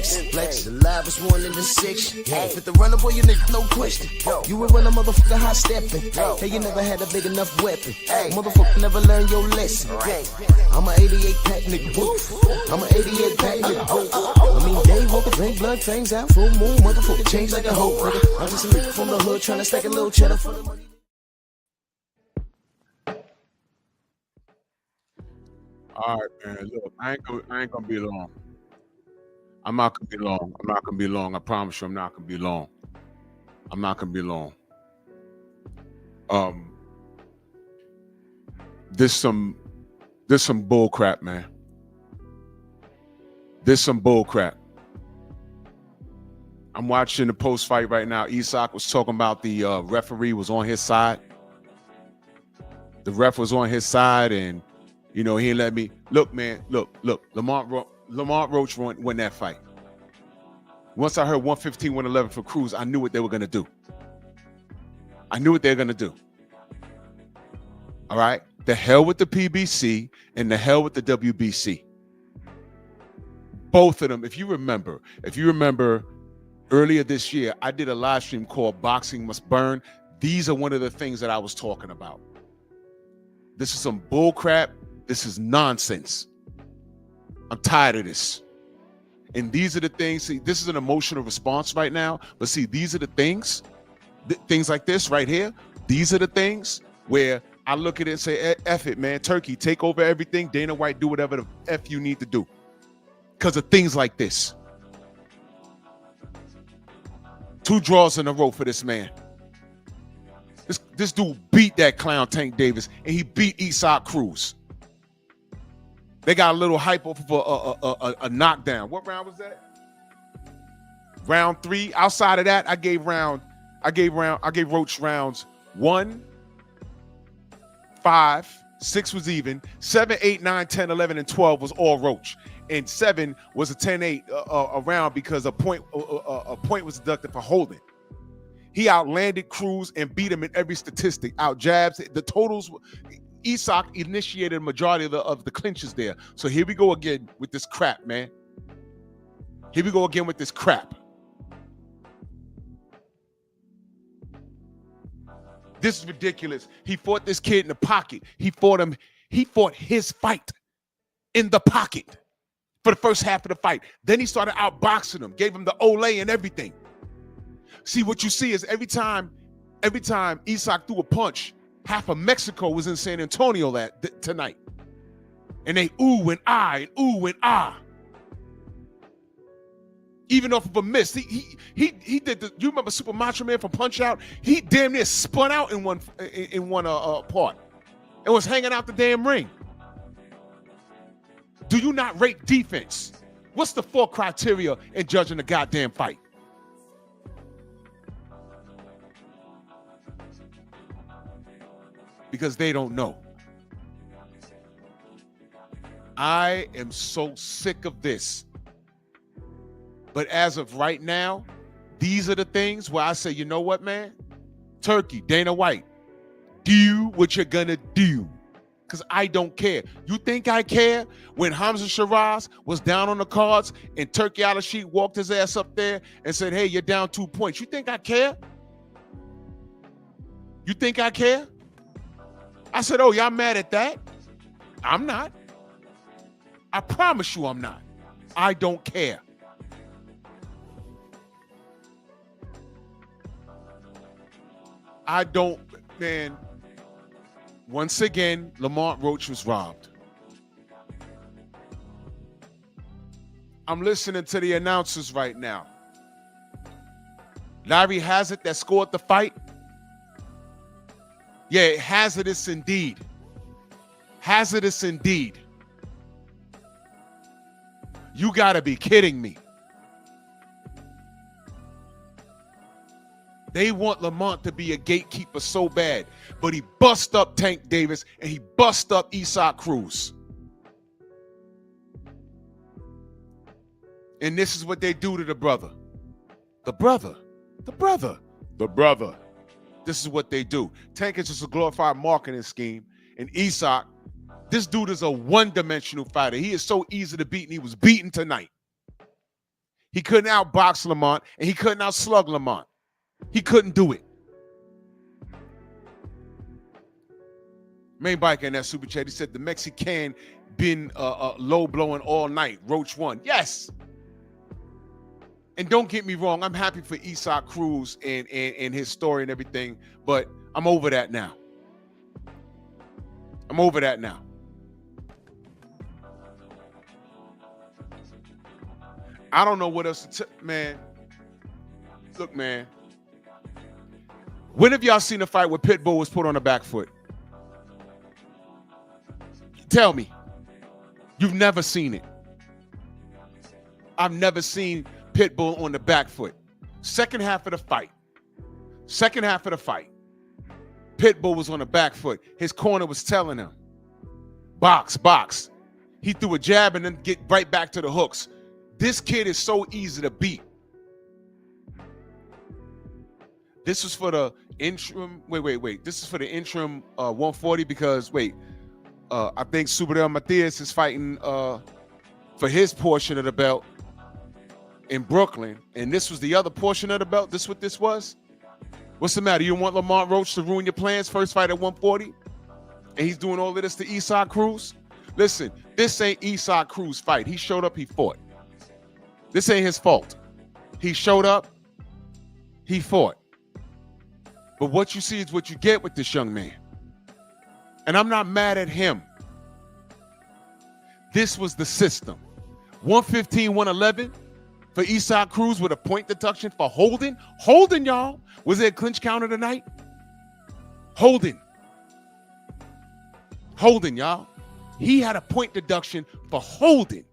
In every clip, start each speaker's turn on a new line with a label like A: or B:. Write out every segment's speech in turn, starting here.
A: flex. The livest one in the section. Fit the runner, boy, you nigga, no question. You would run a motherfucker high stepping. Hey, you never had a big enough weapon. Motherfucker never learned your lesson. I'm a 88 pack nigga. I'm a 88 pack nigga. I mean, day walker, drink blood, fangs out, full moon, motherfucker, change like a hoe. I'm just a nigga from the hood trying to stack a little cheddar for the money.
B: All right, man. Look, I ain't gonna be long. I'm not gonna be long. I'm not gonna be long. I promise you, I'm not gonna be long. I'm not gonna be long. This some bull crap, man. This some bull crap. I'm watching the post fight right now. Isak was talking about the referee was on his side. The ref was on his side, and you know he let me look, man. Look. Lamont Roach won that fight. Once I heard 115, 111 for Cruz, I knew what they were gonna do. I knew what they were gonna do. All right, the hell with the PBC and the hell with the WBC. Both of them. If you remember earlier this year, I did a live stream called Boxing Must Burn. These are one of the things that I was talking about. This is some bull crap. This is nonsense. I'm tired of this. And these are the things, see, this is an emotional response right now, but see, these are the things, things like this right here, these are the things where I look at it and say, F it, man, Turkey, take over everything, Dana White, do whatever the F you need to do. Because of things like this. 2 draws in a row for this man. This dude beat that clown Tank Davis, and he beat Isak Cruz. They got a little hype off of a knockdown. What round was that? Round 3. Outside of that, I gave Roach rounds 1, 5, 6 was even, 7, 8, 9, 10, 11, and 12 was all Roach. And 7 was a 10-8 round because a point was deducted for holding. He outlanded Cruz and beat him in every statistic. Out jabs. The totals. Isak initiated a majority of the clinches there. So here we go again with this crap, man. Here we go again with this crap. This is ridiculous. He fought this kid in the pocket. He fought his fight in the pocket for the first half of the fight. Then he started outboxing him, gave him the Olay and everything. See, what you see is every time Isak threw a punch, half of Mexico was in San Antonio tonight. And they ooh and ah and ooh and ah. Even off of a miss. He did the, you remember Super Macho Man from Punch Out? He damn near spun out in one part and was hanging out the damn ring. Do you not rate defense? What's the 4 criteria in judging a goddamn fight? Because they don't know. I am so sick of this. But as of right now, these are the things where I say, you know what, man? Turkey, Dana White, do what you're gonna do. Because I don't care. You think I care? When Hamza Shiraz was down on the cards and Turkey Al-Sheikh walked his ass up there and said, hey, you're down 2 points. You think I care? You think I care? I said, oh, y'all mad at that? I'm not. I promise you I'm not. I don't care. I don't, man. Once again, Lamont Roach was robbed. I'm listening to the announcers right now. Larry Hazard that scored the fight. Yeah, hazardous indeed. Hazardous indeed. You gotta be kidding me. They want Lamont to be a gatekeeper so bad, but he bust up Tank Davis and he bust up Isak Cruz. And this is what they do to the brother. The brother. This is what they do. Tank is just a glorified marketing scheme. And Isak, this dude is a one-dimensional fighter. He is so easy to beat, and he was beaten tonight. He couldn't outbox Lamont, and he couldn't outslug Lamont. He couldn't do it. Main biker in that super chat, he said the Mexican been low blowing all night. Roach won. Yes. And don't get me wrong, I'm happy for Cruz and his story and everything, but I'm over that now. I'm over that now. I don't know what else to man. Look, man. When have y'all seen a fight where Pitbull was put on the back foot? Tell me. You've never seen it. I've never seen Pitbull on the back foot. Second half of the fight. Pitbull was on the back foot. His corner was telling him, box, box. He threw a jab and then get right back to the hooks. This kid is so easy to beat. This is for the interim. Wait. This is for the interim 140 because, I think Superdel Matias is fighting for his portion of the belt in Brooklyn. And this was the other portion of the belt. This what this was? What's the matter? You want Lamont Roach to ruin your plans? First fight at 140? And he's doing all of this to Cruz? Listen, this ain't Cruz fight. He showed up, he fought. This ain't his fault. He showed up, he fought. But what you see is what you get with this young man. And I'm not mad at him. This was the system. 115, 111 for Cruz with a point deduction for holding. Holding, y'all. Was there a clinch counter tonight? Holding, y'all. He had a point deduction for holding.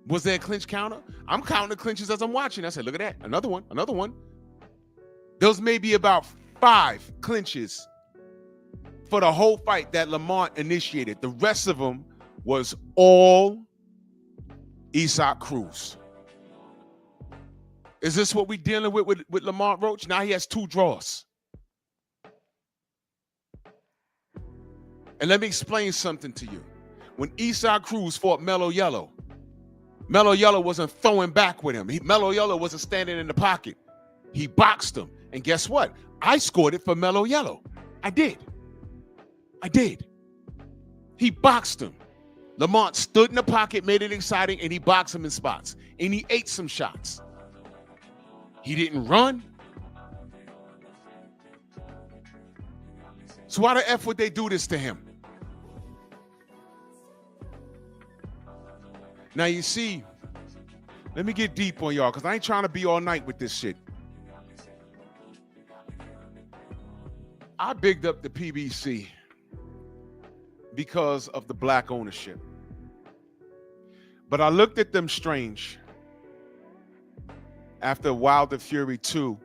B: Was there a clinch counter? I'm counting the clinches as I'm watching. I said, look at that. Another one. Those may be about 5 clinches for the whole fight that Lamont initiated. The rest of them was all Cruz. Is this what we're dealing with Lamont Roach? Now he has 2 draws. And let me explain something to you. When Cruz fought Mellow Yellow wasn't throwing back with him. Mellow Yellow wasn't standing in the pocket. He boxed him. And guess what? I scored it for Mellow Yellow. I did. He boxed him. Lamont stood in the pocket, made it exciting, and he boxed him in spots. And he ate some shots. He didn't run. So why the F would they do this to him? Now you see, let me get deep on y'all because I ain't trying to be all night with this shit. I bigged up the PBC because of the black ownership. But I looked at them strange after Wilder Fury 2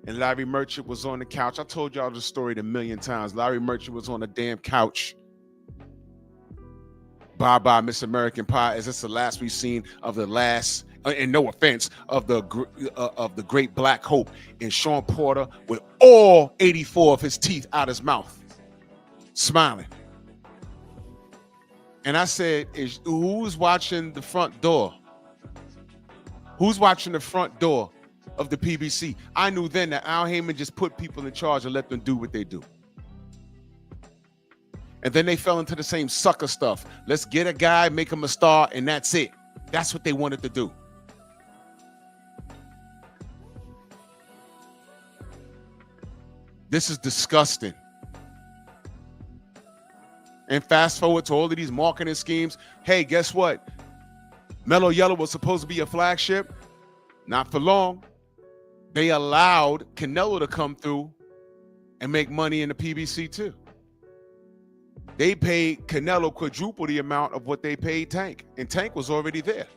B: and Larry Merchant was on the couch. I told y'all the story a million times. Larry Merchant was on the damn couch. Bye-bye, Miss American Pie. Is this the last we've seen of the last, and no offense, of the great Black Hope? And Sean Porter with all 84 of his teeth out his mouth, smiling. And I said, who's watching the front door? Who's watching the front door of the PBC? I knew then that Al Heyman just put people in charge and let them do what they do. And then they fell into the same sucker stuff. Let's get a guy, make him a star, and that's it. That's what they wanted to do. This is disgusting. And fast forward to all of these marketing schemes. Hey, guess what? Mellow Yellow was supposed to be a flagship. Not for long. They allowed Canelo to come through and make money in the PBC too. They paid Canelo quadruple the amount of what they paid Tank. And Tank was already there.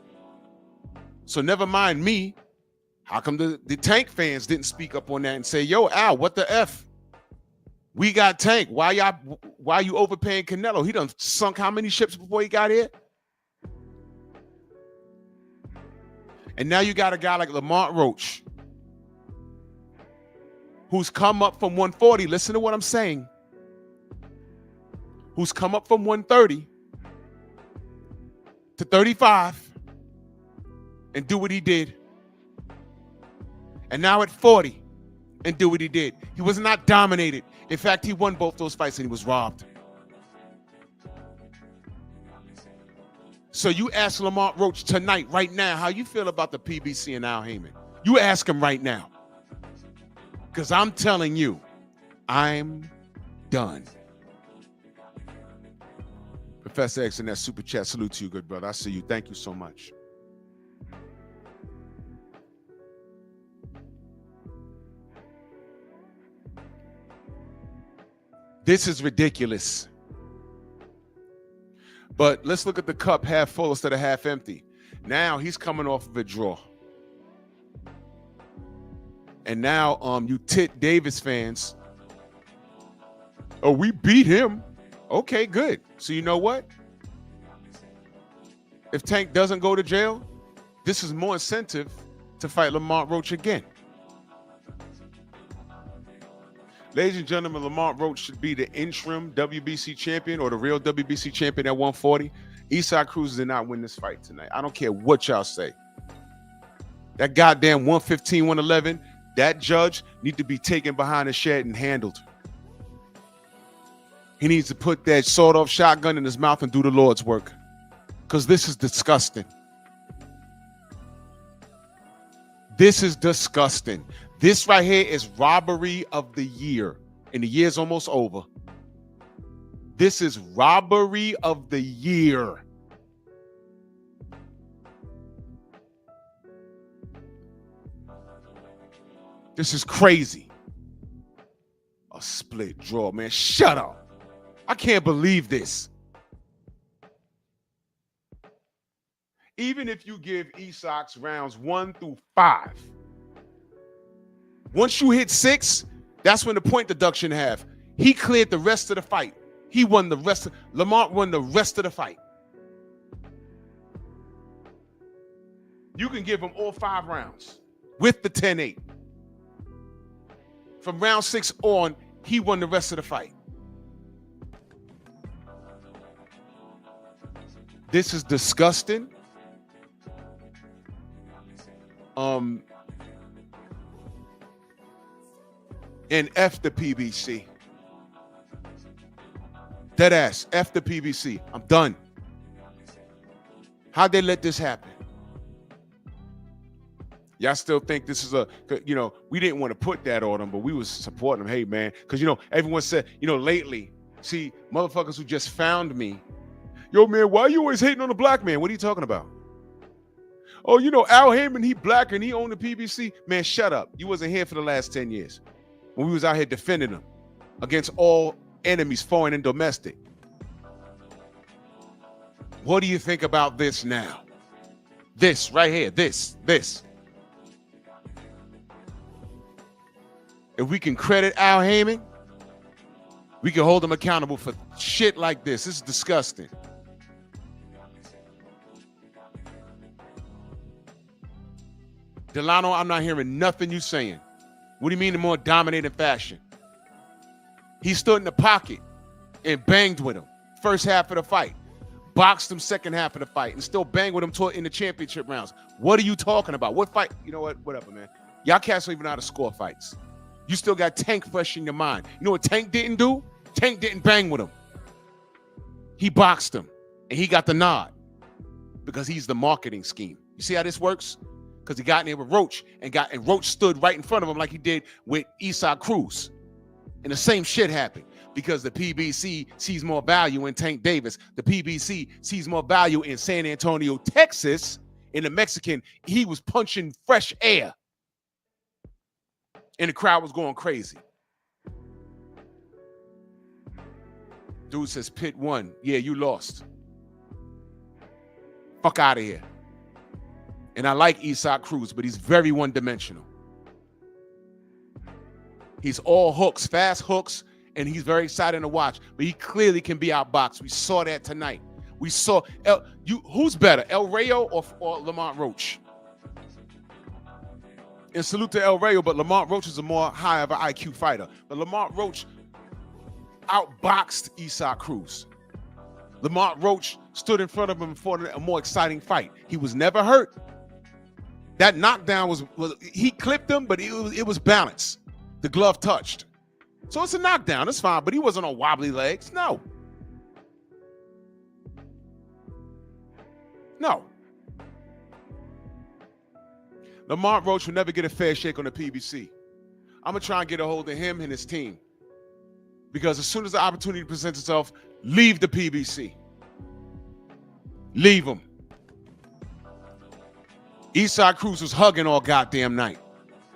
B: So never mind me. How come the Tank fans didn't speak up on that and say, yo, Al, what the F? We got Tank. Why you overpaying Canelo? He done sunk how many ships before he got here? And now you got a guy like Lamont Roach, who's come up from 140. Listen to what I'm saying. Who's come up from 130 to 35 and do what he did And now at 40, and do what he did. He was not dominated. In fact, he won both those fights and he was robbed. So you ask Lamont Roach tonight, right now, how you feel about the PBC and Al Heyman. You ask him right now. Because I'm telling you, I'm done. Professor X in that super chat. Salute to you, good brother. I see you. Thank you so much. This is ridiculous. But let's look at the cup half full instead of half empty. Now he's coming off of a draw. And now you Tit Davis fans, oh, we beat him. Okay, good. So you know what? If Tank doesn't go to jail, this is more incentive to fight Lamont Roach again. Ladies and gentlemen, Lamont Roach should be the interim WBC champion or the real WBC champion at 140. Eastside Cruz did not win this fight tonight. I don't care what y'all say. That goddamn 115, 111, that judge need to be taken behind the shed and handled. He needs to put that sawed-off shotgun in his mouth and do the Lord's work. Because this is disgusting. This is disgusting. This right here is robbery of the year. And the year's almost over. This is robbery of the year. This is crazy. A split draw, man. Shut up. I can't believe this. Even if you give Esox rounds 1 through 5, once you hit 6, that's when the point deduction have. He cleared the rest of the fight. He won the rest. Lamont won the rest of the fight. You can give him all 5 rounds with the 10-8. From round 6 on, he won the rest of the fight. This is disgusting. And F the PBC. Dead ass. F the PBC. I'm done. How'd they let this happen? Y'all still think this is we didn't want to put that on them, but we was supporting them. Hey, man, because, everyone said, lately, see, motherfuckers who just found me, yo, man, why you always hating on a black man? What are you talking about? Oh, Al Heyman, he black and he owned the PBC. Man, shut up. You wasn't here for the last 10 years when we was out here defending them against all enemies, foreign and domestic. What do you think about this now? This right here, this. If we can credit Al Heyman, we can hold him accountable for shit like this. This is disgusting. Delano, I'm not hearing nothing you saying. What do you mean in more dominating fashion? He stood in the pocket and banged with him first half of the fight. Boxed him second half of the fight and still banged with him in the championship rounds. What are you talking about? What fight? You know what? Whatever, man. Y'all cats don't even know how to score fights. You still got Tank fresh in your mind. You know what Tank didn't do? Tank didn't bang with him. He boxed him and he got the nod because he's the marketing scheme. You see how this works? Because he got in there with Roach and Roach stood right in front of him like he did with Eastside Cruz. And the same shit happened because the PBC sees more value in Tank Davis. The PBC sees more value in San Antonio, Texas. In the Mexican, he was punching fresh air. And the crowd was going crazy. Dude says, Pitt won. Yeah, you lost. Fuck out of here. And I like Eastside Cruz, but he's very one-dimensional. He's all hooks, fast hooks, and he's very exciting to watch. But he clearly can be outboxed. We saw that tonight. We saw who's better, El Rayo or Lamont Roach? And salute to El Rayo, but Lamont Roach is a more high of an IQ fighter. But Lamont Roach outboxed Eastside Cruz. Lamont Roach stood in front of him for a more exciting fight. He was never hurt. That knockdown was he clipped him, but it was balanced. The glove touched. So it's a knockdown. It's fine, but he wasn't on wobbly legs. No. No. Lamont Roach will never get a fair shake on the PBC. I'm going to try and get a hold of him and his team. Because as soon as the opportunity presents itself, leave the PBC. Leave him. Eastside Cruz was hugging all goddamn night.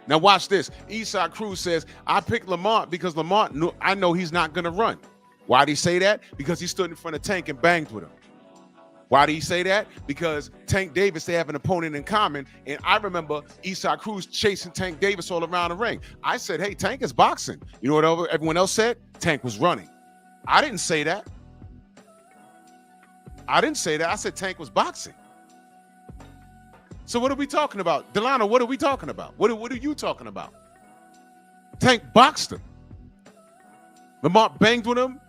B: Now watch this. Eastside Cruz says, I picked Lamont because Lamont knew I know he's not going to run. Why did he say that? Because he stood in front of Tank and banged with him. Why did he say that? Because Tank Davis, they have an opponent in common. And I remember Eastside Cruz chasing Tank Davis all around the ring. I said, hey, Tank is boxing. You know what everyone else said? Tank was running. I didn't say that. I didn't say that. I said Tank was boxing. So what are we talking about? Delano, what are we talking about? What are you talking about? Tank boxed him. Lamont banged with him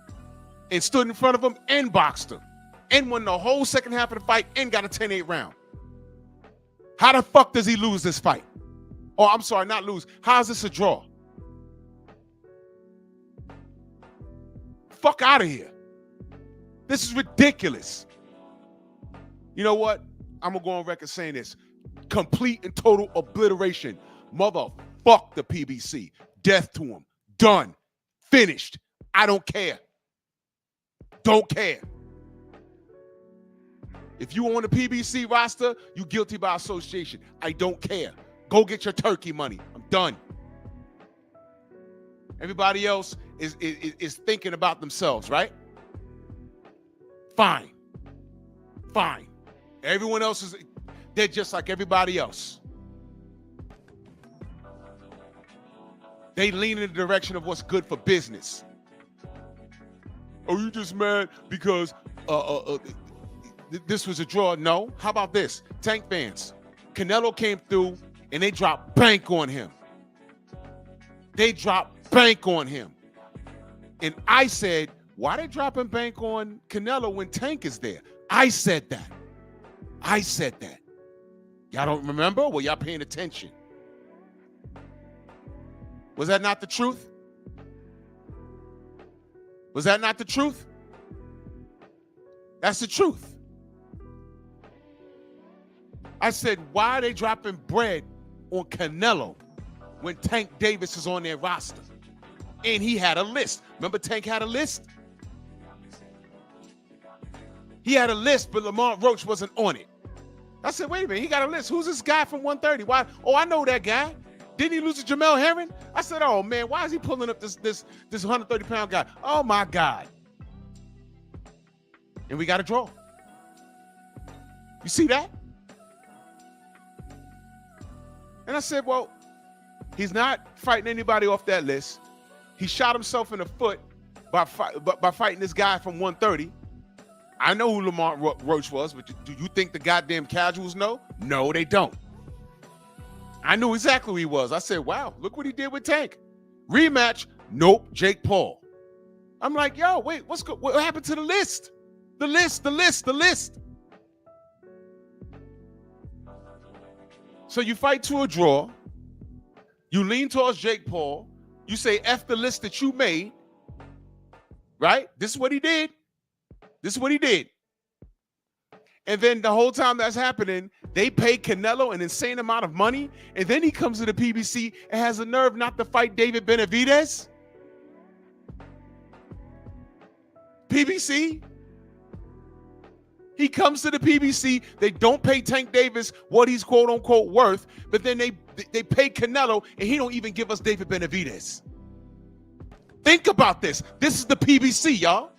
B: and stood in front of him and boxed him. And won the whole second half of the fight and got a 10-8 round. How the fuck does he lose this fight? Oh, I'm sorry, not lose. How is this a draw? Fuck out of here. This is ridiculous. You know what? I'm going to go on record saying this. Complete and total obliteration. Motherfuck the PBC. Death to him. Done. Finished. I don't care. Don't care. If you on the PBC roster, you guilty by association. I don't care. Go get your turkey money. I'm done. Everybody else is thinking about themselves, right? Fine. Fine. Everyone else they're just like everybody else. They lean in the direction of what's good for business. Oh, you just mad because this was a draw? No. How about this? Tank fans. Canelo came through and they dropped bank on him. They dropped bank on him. And I said, why they dropping bank on Canelo when Tank is there? I said that. I said that. Y'all don't remember? Well, y'all paying attention. Was that not the truth? Was that not the truth? That's the truth. I said, why are they dropping bread on Canelo when Tank Davis is on their roster? And he had a list. Remember Tank had a list? He had a list, but Lamont Roach wasn't on it. I said, wait a minute, he got a list. Who's this guy from 130? Why? Oh, I know that guy. Didn't he lose to Jamel Herring? I said, oh man, why is he pulling up this 130-pound guy? Oh my God. And we got a draw. You see that? And I said, well, he's not fighting anybody off that list. He shot himself in the foot by fighting this guy from 130. I know who Lamont Roach was, but do you think the goddamn casuals know? No, they don't. I knew exactly who he was. I said, wow, look what he did with Tank. Rematch, nope, Jake Paul. I'm like, yo, wait, what happened to the list? The list. So you fight to a draw. You lean towards Jake Paul. You say, F the list that you made. Right? This is what he did. This is what he did. And then the whole time that's happening, they pay Canelo an insane amount of money. And then he comes to the PBC and has the nerve not to fight David Benavidez. PBC. He comes to the PBC. They don't pay Tank Davis what he's quote unquote worth. But then they pay Canelo and he don't even give us David Benavidez. Think about this. This is the PBC, y'all.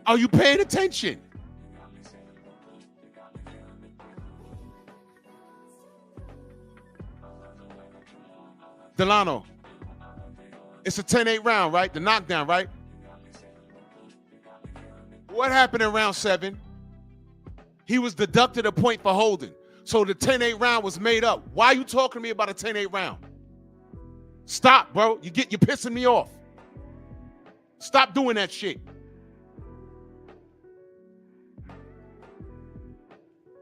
B: Are you paying attention? Delano, it's a 10-8 round, right? The knockdown, right? What happened in round 7? He was deducted a point for holding. So the 10-8 round was made up. Why are you talking to me about a 10-8 round? Stop, bro. You're pissing me off. Stop doing that shit.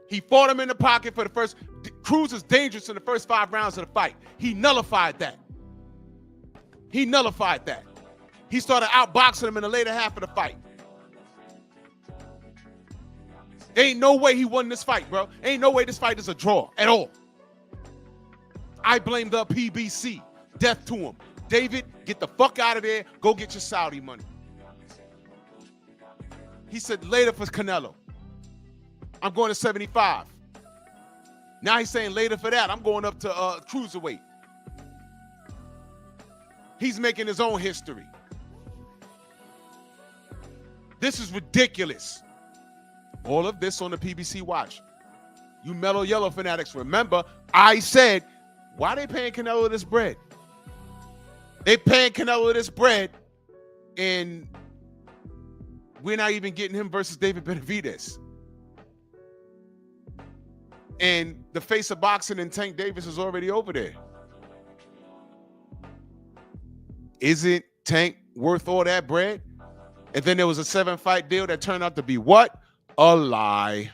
B: He fought him in the pocket for the first. Cruz is dangerous in the first 5 rounds of the fight. He nullified that. He nullified that. He started outboxing him in the later half of the fight. There ain't no way he won this fight, bro. Ain't no way this fight is a draw at all. I blame the PBC. Death to him. David, get the fuck out of there. Go get your Saudi money. He said later for Canelo. I'm going to 75. Now he's saying later for that. I'm going up to cruiserweight. He's making his own history. This is ridiculous. All of this on the PBC watch. You mellow yellow fanatics, remember, I said, why they paying Canelo this bread? They paying Canelo this bread, and we're not even getting him versus David Benavidez. And the face of boxing and Tank Davis is already over there. Isn't Tank worth all that bread? And then there was a 7-fight deal that turned out to be what? A lie.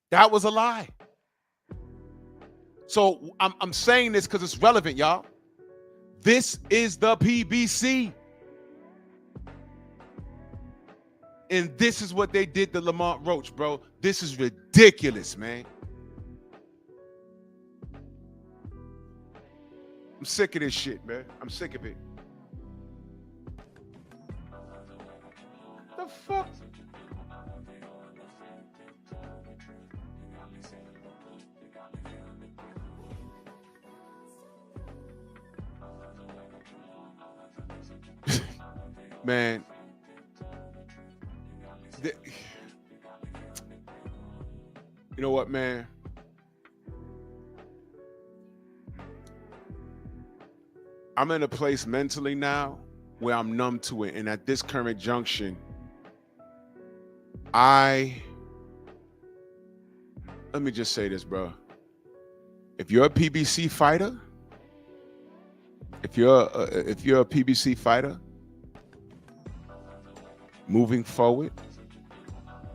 B: That was a lie. So I'm saying this because it's relevant, y'all. This is the PBC. And this is what they did to Lamont Roach, bro. This is ridiculous, man. I'm sick of this shit, man. I'm sick of it. The fuck? Man. You know what, man? I'm in a place mentally now where I'm numb to it. And at this current junction, let me just say this, bro. If you're a PBC fighter, if you're a PBC fighter, moving forward,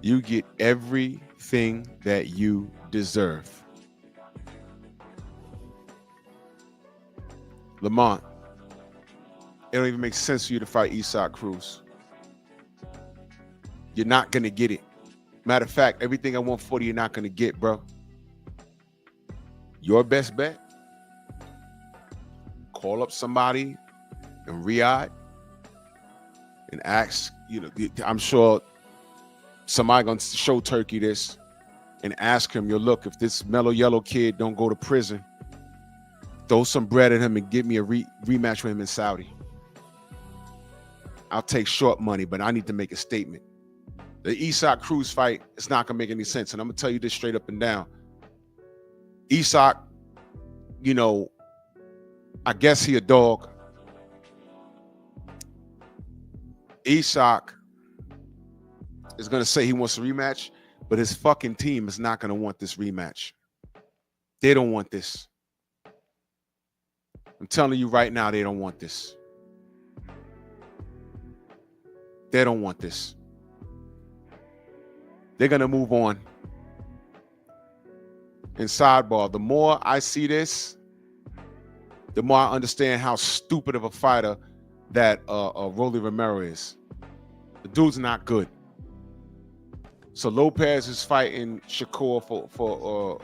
B: you get everything that you deserve. Lamont, it don't even make sense for you to fight Cruz. You're not going to get it. Matter of fact, everything at 140 you're not going to get, bro. Your best bet, call up somebody in Riyadh and ask, I'm sure somebody going to show Turkey this and ask him, look, if this mellow yellow kid don't go to prison, throw some bread at him and give me a rematch with him in Saudi. I'll take short money, but I need to make a statement. The Cruz fight, it's not going to make any sense. And I'm going to tell you this straight up and down. I guess he a dog. Isak is going to say he wants a rematch, but his fucking team is not going to want this rematch. They don't want this. I'm telling you right now, they don't want this. They don't want this. They're going to move on. And sidebar, the more I see this, the more I understand how stupid of a fighter that Rolly Romero is. The dude's not good. So Lopez is fighting Shakur for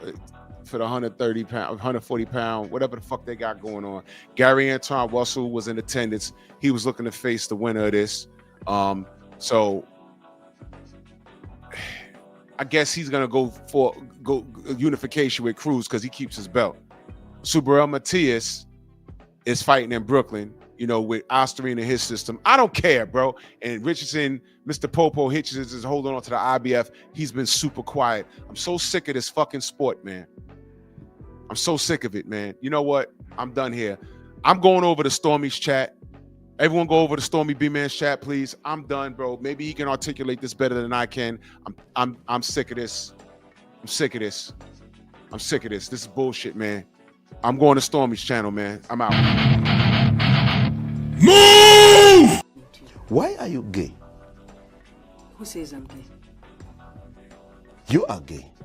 B: the 130 pound, 140 pound, whatever the fuck they got going on. Gary Antoine Russell was in attendance. He was looking to face the winner of this. So I guess he's gonna go unification with Cruz because he keeps his belt. Subriel Matias is fighting in Brooklyn, with Osterine in his system. I don't care, bro. And Richardson, Mr. Popo Hitchens is holding on to the IBF. He's been super quiet. I'm so sick of this fucking sport, man. I'm so sick of it, man. You know what? I'm done here. I'm going over to Stormy's chat. Everyone go over to Stormy B-Man's chat, please. I'm done, bro. Maybe he can articulate this better than I can. I'm sick of this. I'm sick of this. I'm sick of this. This is bullshit, man. I'm going to Stormy's channel, man. I'm out. Move!
A: Why are you gay?
C: Who says I'm gay? You are gay.